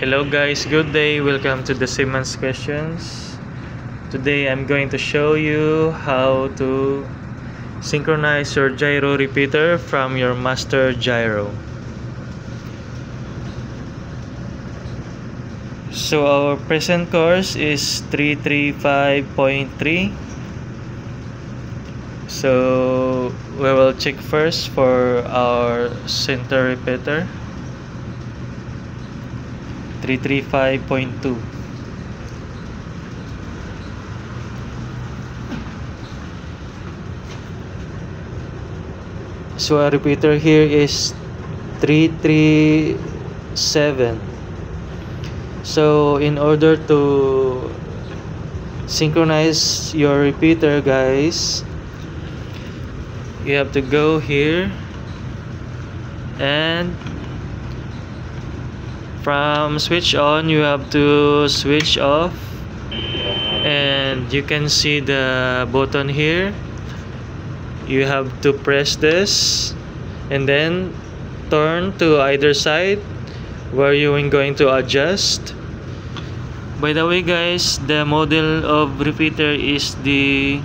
Hello guys, good day. Welcome to the Siemens Questions. Today I'm going to show you how to synchronize your gyro repeater from your master gyro. So our present course is 335.3. So we will check first for our center repeater. 335.2. So our repeater here is 337. So in order to synchronize your repeater, guys, you have to go here and from switch on you have to switch off, and you can see the button here. You have to press this and then turn to either side where you are going to adjust. By the way guys, the model of repeater is the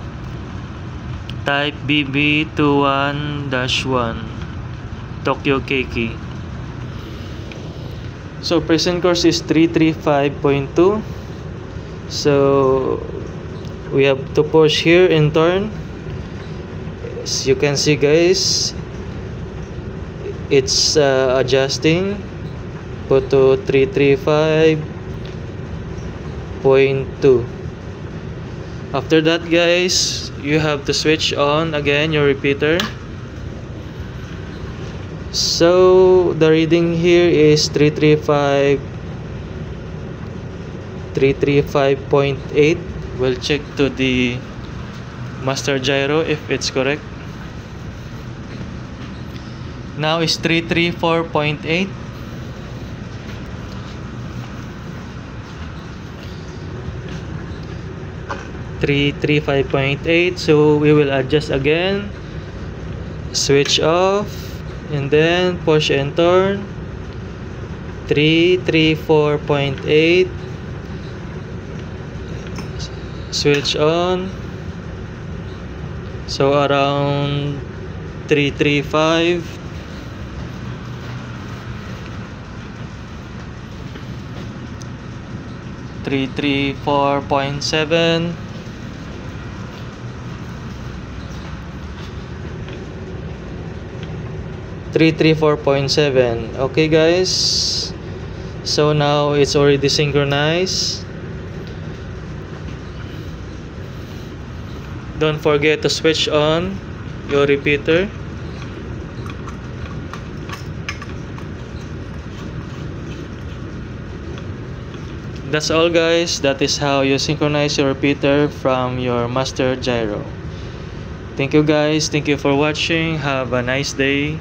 type BB21-1 Tokyo Keiki. So present course is 335.2. So we have to push here and turn. As you can see guys, it's adjusting. Put to 335.2. After that guys, you have to switch on again your repeater. So the reading here is 335.8. We'll check to the master gyro if it's correct. Now is 334.8. So we will adjust again, switch off, and then push and turn. 334.8. Switch on. So around 335. 334.7. 334.7. Okay guys, so now it's already synchronized. Don't forget to switch on your repeater. That's all guys. That is how you synchronize your repeater from your master gyro. Thank you guys. Thank you for watching. Have a nice day.